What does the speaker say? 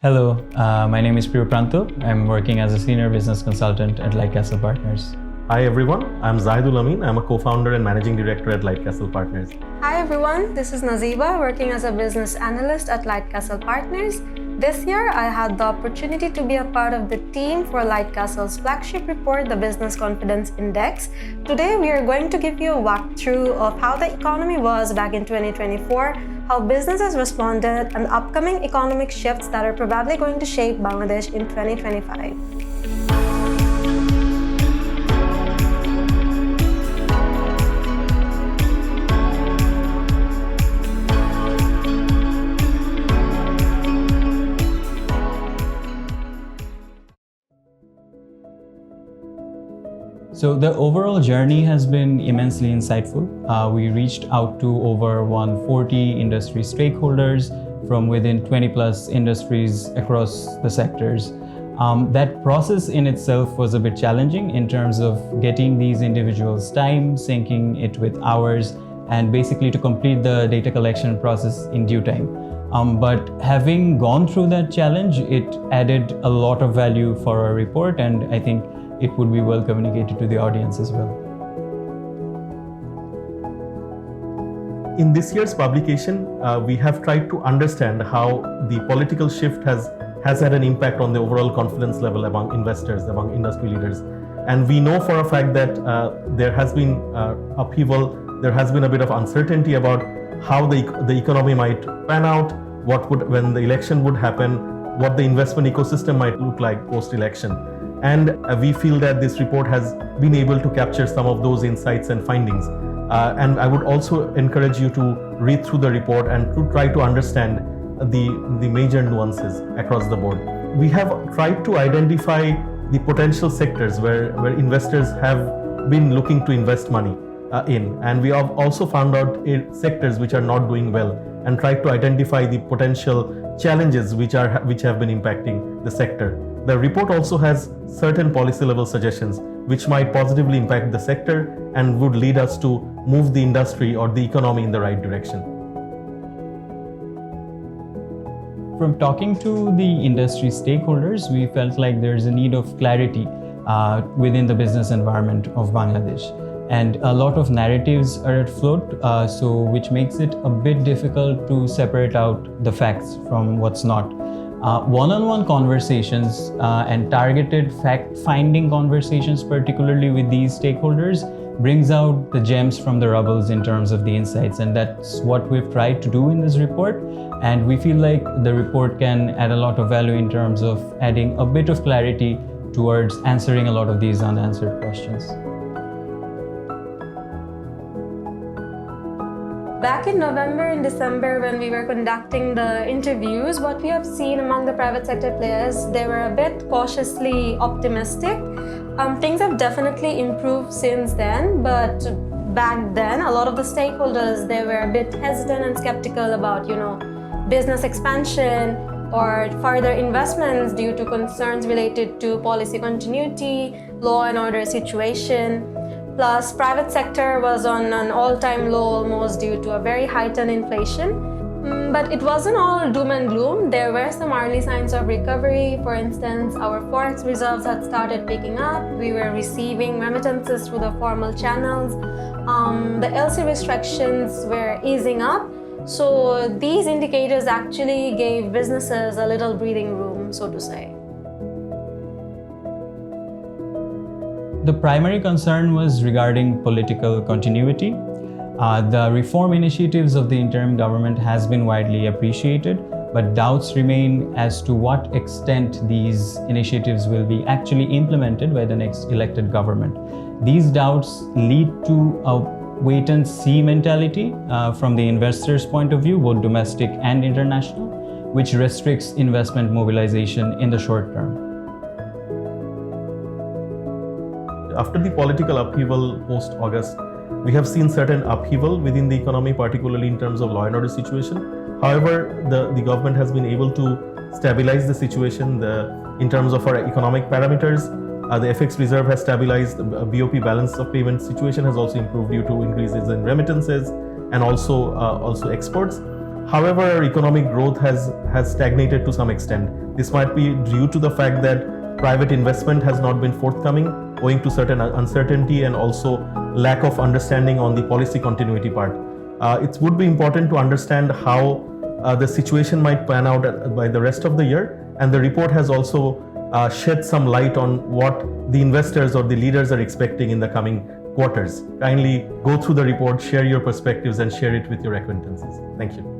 Hello, my name is Priyo Pranto. I'm working as a senior business consultant at Light Castle Partners. Hi everyone, I'm Zahidul Amin. I'm a co-founder and managing director at Light Castle Partners. Hi everyone, this is Naziba working as a business analyst at Light Castle Partners. This year, I had the opportunity to be a part of the team for Light Castle's flagship report, the Business Confidence Index. Today, we are going to give you a walkthrough of how the economy was back in 2024, how businesses responded, and the upcoming economic shifts that are probably going to shape Bangladesh in 2025. So the overall journey has been immensely insightful. We reached out to over 140 industry stakeholders from within 20 plus industries across the sectors. That process in itself was a bit challenging in terms of getting these individuals' time, syncing it with ours, and basically to complete the data collection process in due time. But having gone through that challenge, it added a lot of value for our report, and I think it would be well communicated to the audience as well. In this year's publication, we have tried to understand how the political shift has had an impact on the overall confidence level among investors, among industry leaders. And we know for a fact that there has been upheaval, there has been a bit of uncertainty about how the economy might pan out, when the election would happen, what the investment ecosystem might look like post-election. And we feel that this report has been able to capture some of those insights and findings. And I would also encourage you to read through the report and to try to understand the major nuances across the board. We have tried to identify the potential sectors where investors have been looking to invest money in. And we have also found out sectors which are not doing well and tried to identify the potential challenges which have been impacting the sector. The report also has certain policy level suggestions which might positively impact the sector and would lead us to move the industry or the economy in the right direction. From talking to the industry stakeholders, we felt like there's a need of clarity within the business environment of Bangladesh. And a lot of narratives are at float, which makes it a bit difficult to separate out the facts from what's not. One-on-one conversations and targeted fact-finding conversations, particularly with these stakeholders, brings out the gems from the rubbles in terms of the insights, and that's what we've tried to do in this report. And we feel like the report can add a lot of value in terms of adding a bit of clarity towards answering a lot of these unanswered questions. Back in November and December, when we were conducting the interviews, what we have seen among the private sector players, they were a bit cautiously optimistic. Things have definitely improved since then, but back then, a lot of the stakeholders, they were a bit hesitant and skeptical about, business expansion or further investments due to concerns related to policy continuity, law and order situation. Plus, private sector was on an all-time low almost due to a very heightened inflation. But it wasn't all doom and gloom. There were some early signs of recovery. For instance, our forex reserves had started picking up. We were receiving remittances through the formal channels. The LC restrictions were easing up. So these indicators actually gave businesses a little breathing room, so to say. The primary concern was regarding political continuity. The reform initiatives of the interim government has been widely appreciated, but doubts remain as to what extent these initiatives will be actually implemented by the next elected government. These doubts lead to a wait-and-see mentality from the investor's point of view, both domestic and international, which restricts investment mobilization in the short term. After the political upheaval post-August, we have seen certain upheaval within the economy, particularly in terms of law and order situation. However, the government has been able to stabilize the situation in terms of our economic parameters. The FX reserve has stabilized, the BOP balance of payment situation has also improved due to increases in remittances and also exports. However, economic growth has stagnated to some extent. This might be due to the fact that private investment has not been forthcoming, owing to certain uncertainty and also lack of understanding on the policy continuity part. It would be important to understand how the situation might pan out by the rest of the year, and the report has also shed some light on what the investors or the leaders are expecting in the coming quarters. Kindly go through the report, share your perspectives, and share it with your acquaintances. Thank you.